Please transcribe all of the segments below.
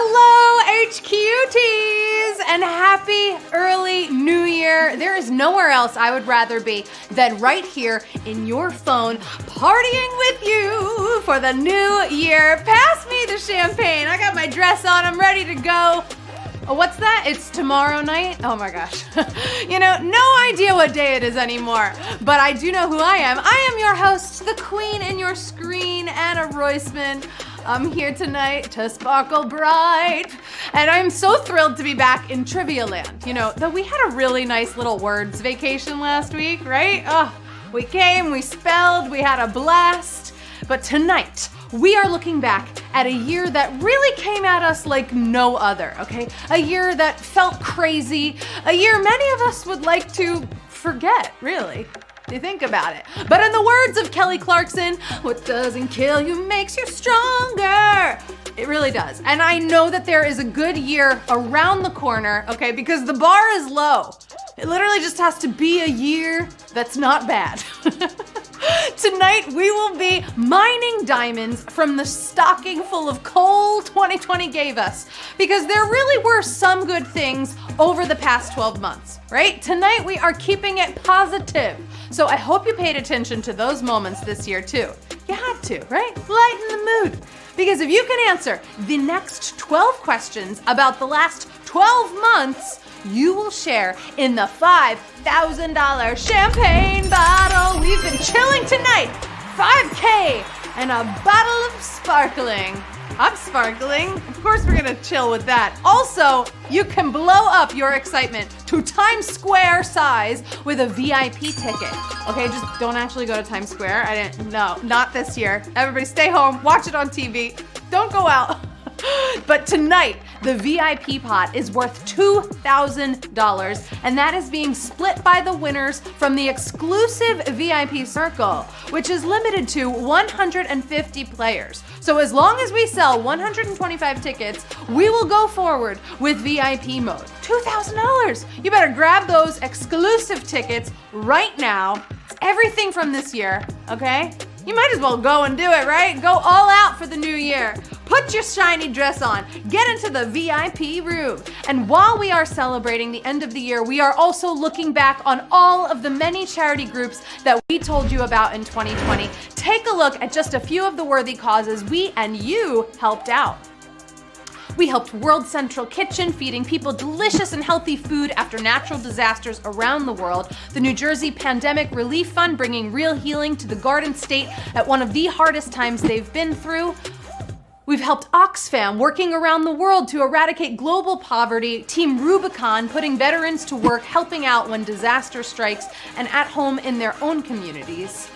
Hello, HQTs, and happy early New Year. There is nowhere else I would rather be than right here in your phone, partying with you for the new year. Pass me the champagne. I got my dress on. I'm ready to go. Oh, what's that? It's tomorrow night? Oh my gosh. No idea what day it is anymore, but I do know who I am. I am your host, the queen in your screen, Anna Roisman. I'm here tonight to sparkle bright, and I'm so thrilled to be back in Trivia Land. Though we had a really nice little words vacation last week, right? Oh, we came, we spelled, we had a blast. But tonight, we are looking back at a year that really came at us like no other, okay? A year that felt crazy, a year many of us would like to forget, really. You think about it. But in the words of Kelly Clarkson, what doesn't kill you makes you stronger. It really does. And I know that there is a good year around the corner, okay, because the bar is low. It literally just has to be a year that's not bad. Tonight, we will be mining diamonds from the stocking full of coal 2020 gave us, because there really were some good things over the past 12 months, right? Tonight, we are keeping it positive. So I hope you paid attention to those moments this year too. You had to, right? Lighten the mood. Because if you can answer the next 12 questions about the last 12 months, you will share in the $5,000 champagne bottle. We've been chilling tonight. 5K and a bottle of sparkling. I'm sparkling. Of course we're gonna chill with that. Also, you can blow up your excitement to Times Square size with a VIP ticket. Okay, just don't actually go to Times Square. No, not this year. Everybody stay home, watch it on TV. Don't go out. But tonight, the VIP pot is worth $2,000, and that is being split by the winners from the exclusive VIP circle, which is limited to 150 players. So as long as we sell 125 tickets, we will go forward with VIP mode. $2,000. You better grab those exclusive tickets right now. It's everything from this year, okay? You might as well go and do it, right? Go all out for the new year. Put your shiny dress on, get into the VIP room. And while we are celebrating the end of the year, we are also looking back on all of the many charity groups that we told you about in 2020. Take a look at just a few of the worthy causes we and you helped out. We helped World Central Kitchen, feeding people delicious and healthy food after natural disasters around the world. The New Jersey Pandemic Relief Fund, bringing real healing to the Garden State at one of the hardest times they've been through. We've helped Oxfam, working around the world to eradicate global poverty. Team Rubicon, putting veterans to work, helping out when disaster strikes and at home in their own communities.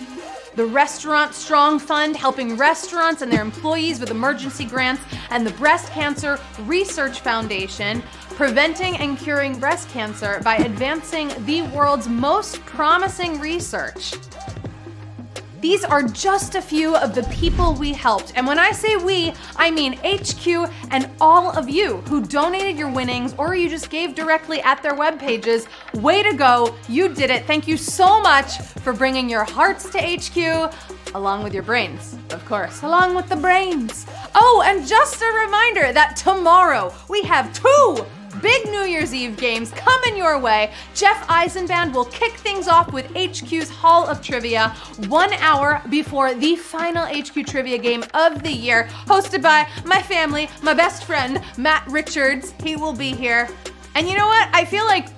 The Restaurant Strong Fund, helping restaurants and their employees with emergency grants, and the Breast Cancer Research Foundation, preventing and curing breast cancer by advancing the world's most promising research. These are just a few of the people we helped. And when I say we, I mean HQ and all of you who donated your winnings or you just gave directly at their web pages. Way to go, you did it. Thank you so much for bringing your hearts to HQ, along with your brains, of course, along with the brains. Oh, and just a reminder that tomorrow we have two big New Year's Eve games coming your way. Jeff Eisenband will kick things off with HQ's Hall of Trivia 1 hour before the final HQ Trivia game of the year, hosted by my family, my best friend, Matt Richards. He will be here. And you know what? I feel like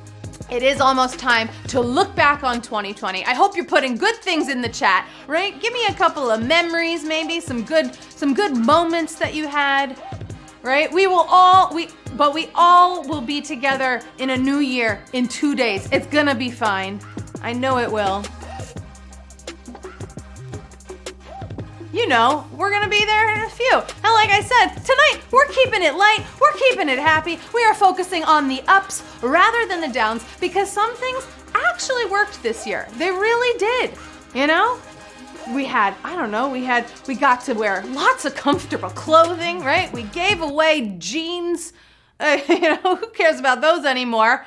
it is almost time to look back on 2020. I hope you're putting good things in the chat, right? Give me a couple of memories, maybe some good moments that you had. Right? We all will be together in a new year in 2 days. It's gonna be fine. I know it will. We're gonna be there in a few. And like I said, tonight we're keeping it light, we're keeping it happy. We are focusing on the ups rather than the downs, because some things actually worked this year. They really did, We got to wear lots of comfortable clothing, right? We gave away jeans. Who cares about those anymore?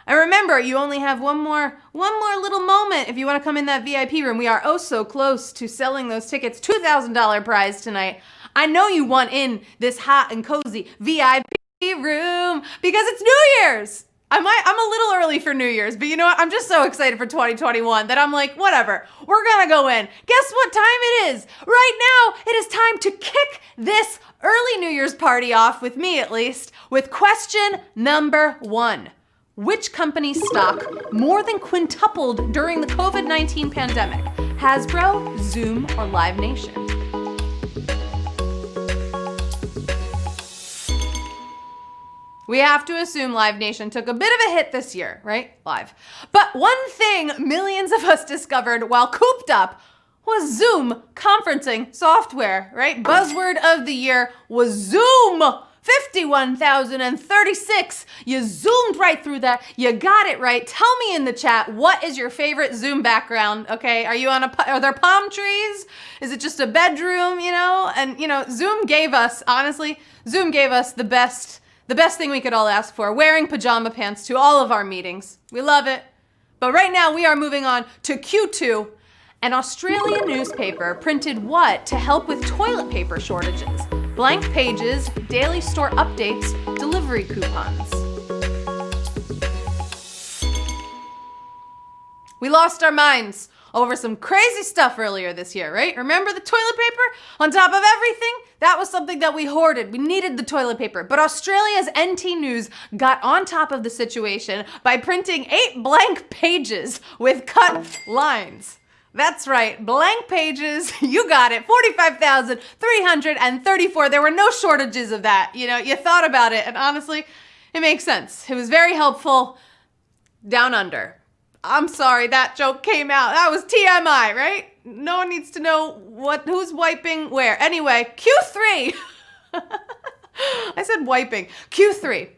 And remember, you only have one more little moment if you want to come in that VIP room. We are oh so close to selling those tickets. $2,000 prize tonight. I know you want in this hot and cozy VIP room because it's New Year's. I'm a little early for New Year's, but you know what? I'm just so excited for 2021 that I'm like, whatever, we're gonna go in. Guess what time it is? Right now, it is time to kick this early New Year's party off, with me at least, with question number 1. Which company's stock more than quintupled during the COVID-19 pandemic? Hasbro, Zoom, or Live Nation? We have to assume Live Nation took a bit of a hit this year, right? Live. But one thing millions of us discovered while cooped up was Zoom conferencing software, right? Buzzword of the year was Zoom. 51,036. You zoomed right through that. You got it right. Tell me in the chat, what is your favorite Zoom background? Okay, are there palm trees? Is it just a bedroom, And Zoom gave us, honestly, the best thing we could all ask for, wearing pajama pants to all of our meetings. We love it. But right now we are moving on to Q2. An Australian newspaper printed what to help with toilet paper shortages? Blank pages, daily store updates, delivery coupons. We lost our minds over some crazy stuff earlier this year, right? Remember the toilet paper? On top of everything, that was something that we hoarded. We needed the toilet paper. But Australia's NT News got on top of the situation by printing 8 blank pages with cut lines. That's right, blank pages, you got it, 45,334. There were no shortages of that. You thought about it, and honestly, it makes sense. It was very helpful down under. I'm sorry that joke came out. That was TMI, right? No one needs to know who's wiping where. Anyway, Q3. I said wiping. Q3.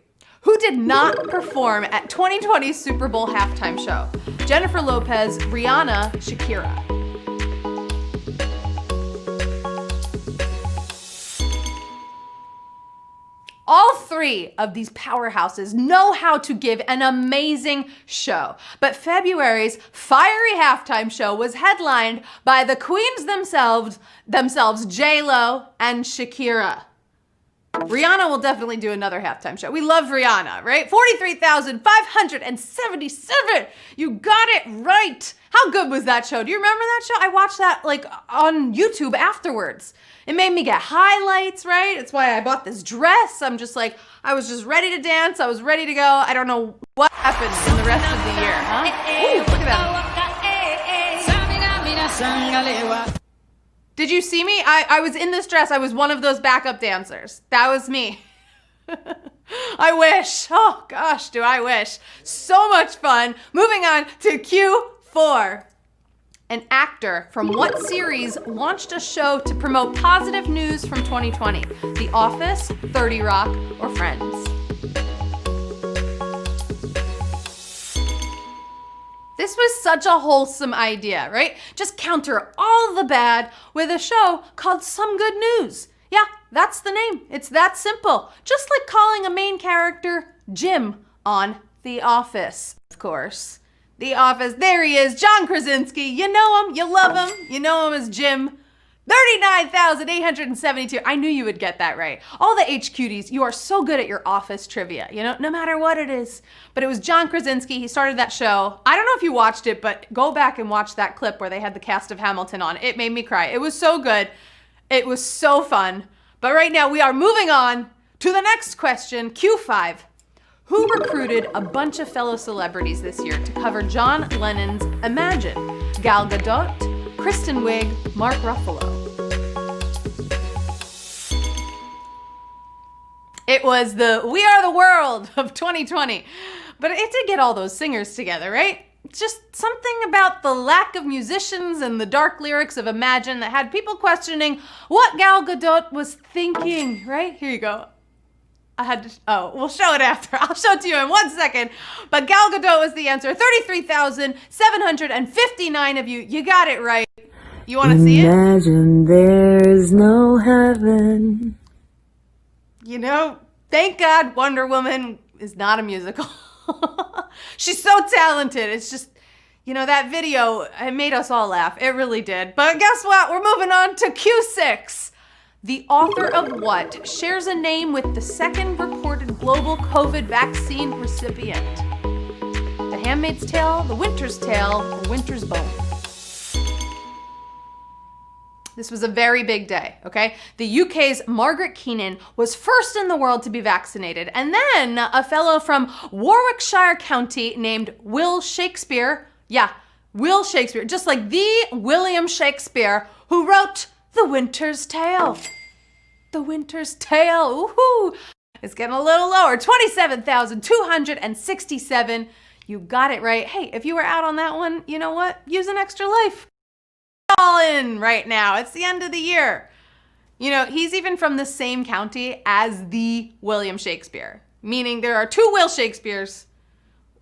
Who did not perform at 2020's Super Bowl halftime show? Jennifer Lopez, Rihanna, Shakira. All 3 of these powerhouses know how to give an amazing show. But February's fiery halftime show was headlined by the queens themselves, J-Lo and Shakira. Rihanna will definitely do another halftime show. We love Rihanna, right? 43,577. You got it right. How good was that show? Do you remember that show? I watched that on YouTube afterwards. It made me get highlights, right? It's why I bought this dress. I was just ready to dance. I was ready to go. I don't know what happened in the rest of the year, huh? Ooh, look at that. Did you see me? I was in this dress. I was one of those backup dancers. That was me. I wish. Oh gosh, do I wish. So much fun. Moving on to Q4. An actor from what series launched a show to promote positive news from 2020? The Office, 30 Rock, or Friends? This was such a wholesome idea, right? Just counter all the bad with a show called Some Good News. Yeah, that's the name. It's that simple. Just like calling a main character Jim on The Office, of course. The Office, there he is, John Krasinski. You know him, you love him, you know him as Jim. 39,872. I knew you would get that right. All the HQDs, you are so good at your Office trivia, no matter what it is. But it was John Krasinski. He started that show. I don't know if you watched it, but go back and watch that clip where they had the cast of Hamilton on. It made me cry. It was so good. It was so fun. But right now we are moving on to the next question, Q5. Who recruited a bunch of fellow celebrities this year to cover John Lennon's Imagine? Gal Gadot, Kristen Wiig, Mark Ruffalo. It was the We Are the World of 2020. But it did get all those singers together, right? Just something about the lack of musicians and the dark lyrics of Imagine that had people questioning what Gal Gadot was thinking, right? Here you go. We'll show it after. I'll show it to you in 1 second. But Gal Gadot was the answer. 33,759 of you. You got it right. You want to see it? Imagine there's no heaven. Thank God Wonder Woman is not a musical. She's so talented. It's just, that video, it made us all laugh. It really did. But guess what? We're moving on to Q6. the author of what shares a name with the second reported global COVID vaccine recipient? The Handmaid's Tale, The Winter's Tale, or Winter's Bone? This was a very big day, okay? The UK's Margaret Keenan was first in the world to be vaccinated, and then a fellow from Warwickshire County named Will Shakespeare, Will Shakespeare, just like the William Shakespeare who wrote The Winter's Tale. The Winter's Tale, woohoo! It's getting a little lower, 27,267. You got it right. Hey, if you were out on that one, you know what? Use an extra life. All in right now. It's the end of the year. You know, he's even from the same county as the William Shakespeare, meaning there are two Will Shakespeares.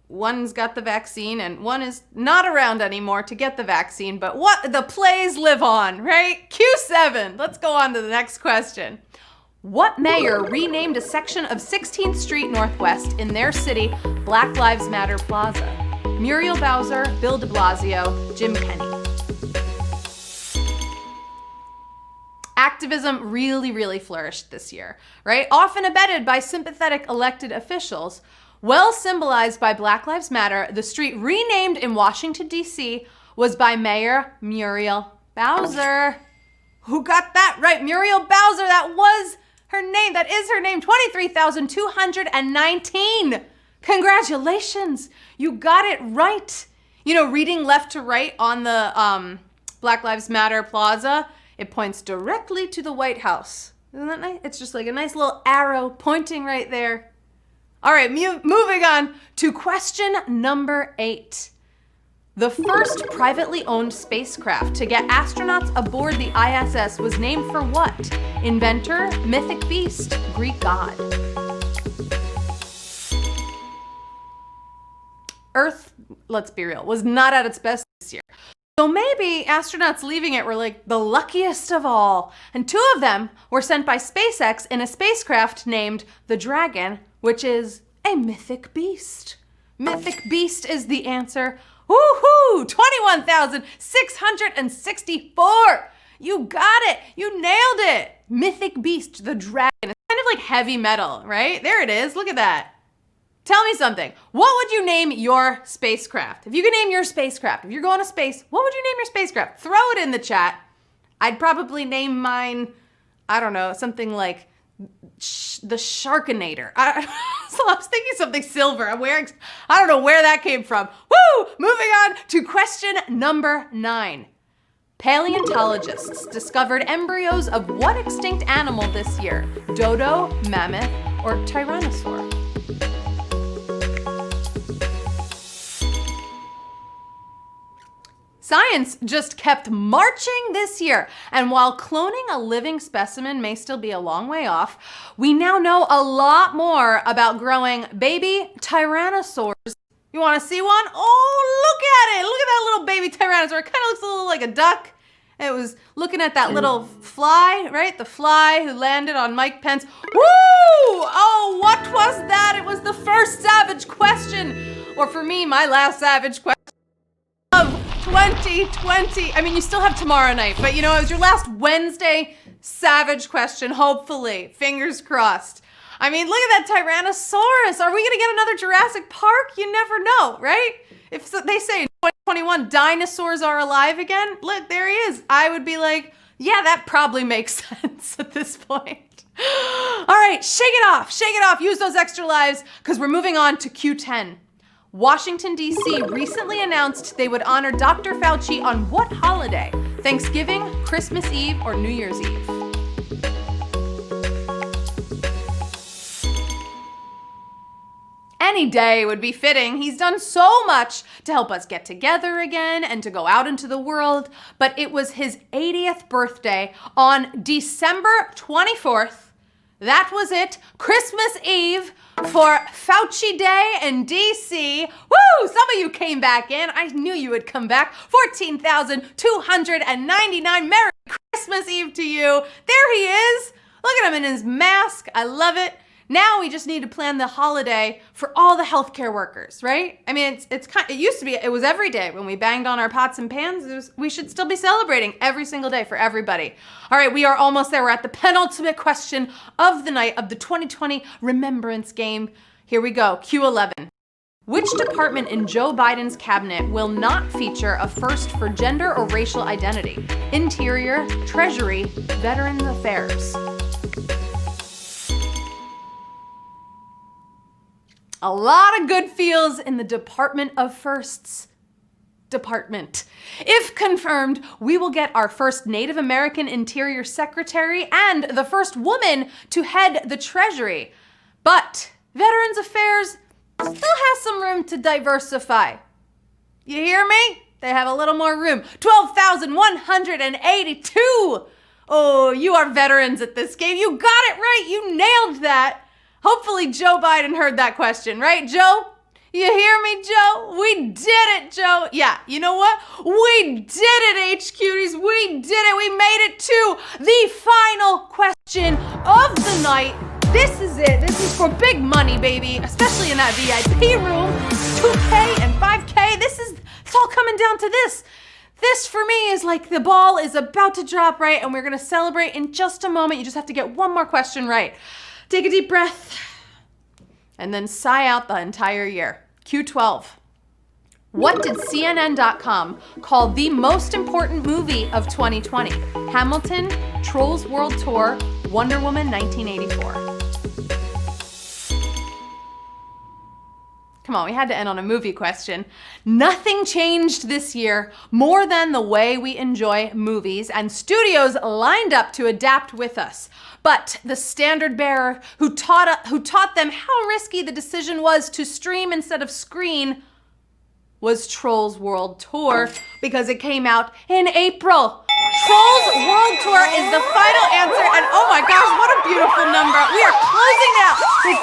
One's got the vaccine and one is not around anymore to get the vaccine, but what the plays live on, right? Q7. Let's go on to the next question. What mayor renamed a section of 16th Street Northwest in their city Black Lives Matter Plaza? Muriel Bowser, Bill de Blasio, Jim Kenney. Activism really flourished this year, right? Often abetted by sympathetic elected officials. Well symbolized by Black Lives Matter, the street renamed in Washington, D.C. was by Mayor Muriel Bowser. Who got that right? Muriel Bowser, that was her name. That is her name, 23,219. Congratulations, you got it right. You know, reading left to right on the Black Lives Matter Plaza, it points directly to the White House. Isn't that nice? It's just like a nice little arrow pointing right there. All right, moving on to question number 8. The first privately owned spacecraft to get astronauts aboard the ISS was named for what? Inventor, mythic beast, Greek god. Earth, let's be real, was not at its best this year. So maybe astronauts leaving it were like the luckiest of all. And 2 of them were sent by SpaceX in a spacecraft named the Dragon, which is a mythic beast. Mythic beast is the answer. Woohoo! 21,664. You got it. You nailed it. Mythic beast, the Dragon. It's kind of like heavy metal, right? There it is. Look at that. Tell me something. What would you name your spacecraft? If you could name your spacecraft, if you're going to space, what would you name your spacecraft? Throw it in the chat. I'd probably name mine, I don't know, something like the Sharkinator. So I was thinking something silver. I don't know where that came from. Woo! Moving on to question number 9. Paleontologists discovered embryos of what extinct animal this year? Dodo, mammoth, or tyrannosaur? Science just kept marching this year, and while cloning a living specimen may still be a long way off, we now know a lot more about growing baby tyrannosaurs. You want to see one? Oh, look at it! Look at that little baby tyrannosaur. It kind of looks a little like a duck. It was looking at that little fly, right? The fly who landed on Mike Pence. Woo! Oh, what was that? It was the first savage question, or for me, my last savage question of 2020. I mean, you still have tomorrow night, but you know, it was your last Wednesday savage question, hopefully. Fingers crossed. I mean, look at that Tyrannosaurus. Are we gonna get another Jurassic Park? You never know, right? If they say in 2021 dinosaurs are alive again, look, there he is. I would be like, yeah, that probably makes sense at this point. All right, shake it off, use those extra lives, because we're moving on to Q10. Washington, D.C. recently announced they would honor Dr. Fauci on what holiday? Thanksgiving, Christmas Eve, or New Year's Eve? Any day would be fitting. He's done so much to help us get together again and to go out into the world, but it was his 80th birthday on December 24th. That was it, Christmas Eve for Fauci Day in DC. Woo! Some of you came back in. I knew you would come back. 14,299. Merry Christmas Eve to you. There he is. Look at him in his mask. I love it. Now we just need to plan the holiday for all the healthcare workers, right? I mean, it used to be, it was every day when we banged on our pots and pans. We should still be celebrating every single day for everybody. All right, we are almost there. We're at the penultimate question of the night of the 2020 Remembrance Game. Here we go, Q11. Which department in Joe Biden's cabinet will not feature a first for gender or racial identity? Interior, Treasury, Veterans Affairs. A lot of good feels in the Department of Firsts department. If confirmed, we will get our first Native American Interior Secretary and the first woman to head the Treasury. But Veterans Affairs still has some room to diversify. You hear me? They have a little more room. 12,182. Oh, you are veterans at this game. You got it right. You nailed that. Hopefully Joe Biden heard that question, right, Joe? You hear me, Joe? We did it, Joe. Yeah, you know what? We did it, HQties. We did it. We made it to the final question of the night. This is it. This is for big money, baby, especially in that VIP room. 2K and 5K. It's all coming down to this. This for me is like the ball is about to drop, right? And we're going to celebrate in just a moment. You just have to get one more question right. Take a deep breath and then sigh out the entire year. Q12. What did CNN.com call the most important movie of 2020? Hamilton, Trolls World Tour, Wonder Woman 1984. Come on, we had to end on a movie question. Nothing changed this year more than the way we enjoy movies, and studios lined up to adapt with us. But the standard bearer who taught them how risky the decision was to stream instead of screen was Trolls World Tour, because it came out in April. Trolls World Tour is the final answer, and oh my gosh, what a beautiful number. We are closing out with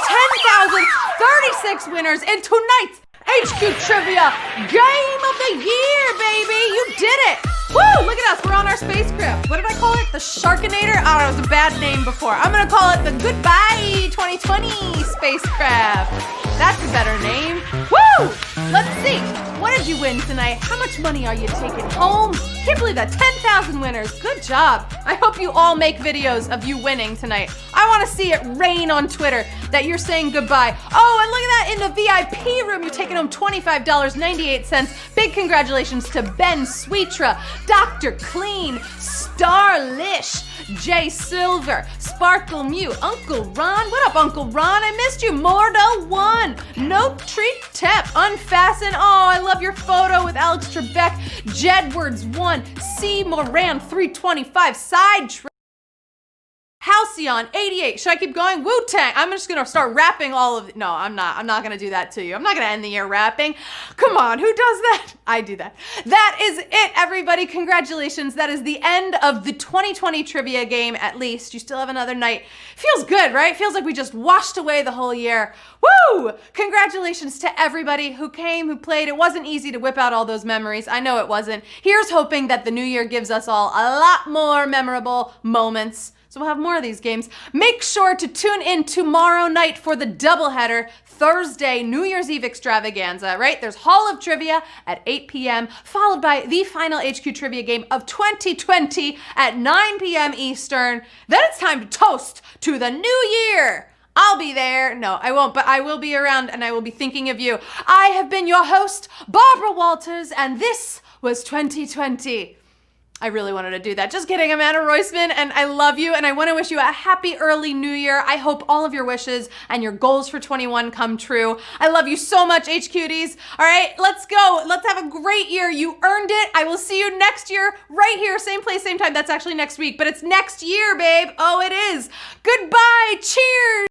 10,036 winners in tonight's HQ Trivia Game of the Year, baby. You did it. Woo, look at us, we're on our spacecraft. What did I call it? The Sharkinator? I don't know, it was a bad name before. I'm gonna call it the Goodbye 2020 spacecraft. That's a better name. Woo! Let's see. What did you win tonight? How much money are you taking home? Can't believe that. 10,000 winners. Good job. I hope you all make videos of you winning tonight. I want to see it rain on Twitter that you're saying goodbye. Oh, and look at that. In the VIP room, you're taking home $25.98. Big congratulations to Ben Sweetra, Dr. Clean, Starlish, Jay Silver, Sparkle Mew, Uncle Ron. What up, Uncle Ron? I missed you. Mordo 1, Nope Treat Tep, Unfasten. Oh, I love your photo with Alex Trebek, Jedwards 1, C. Moran 325, Side Halcyon 88. Should I keep going? Wu-Tang. I'm just gonna start rapping all of No, I'm not gonna do that to you. I'm not gonna end the year rapping. Come on, who does that? I do that. That is it, everybody. Congratulations. That is the end of the 2020 trivia game, at least. You still have another night. Feels good, right? Feels like we just washed away the whole year. Woo! Congratulations to everybody who came, who played. It wasn't easy to whip out all those memories. I know it wasn't. Here's hoping that the new year gives us all a lot more memorable moments. So we'll have more of these games. Make sure to tune in tomorrow night for the doubleheader, Thursday, New Year's Eve extravaganza, right? There's Hall of Trivia at 8 p.m., followed by the final HQ Trivia game of 2020 at 9 p.m. Eastern. Then it's time to toast to the new year. I'll be there. No, I won't, but I will be around and I will be thinking of you. I have been your host, Barbara Walters, and this was 2020. I really wanted to do that. Just kidding, Amanda Roisman, and I love you, and I want to wish you a happy early new year. I hope all of your wishes and your goals for 21 come true. I love you so much, HQties. All right, let's go. Let's have a great year. You earned it. I will see you next year right here, same place, same time. That's actually next week, but it's next year, babe. Oh, it is. Goodbye. Cheers.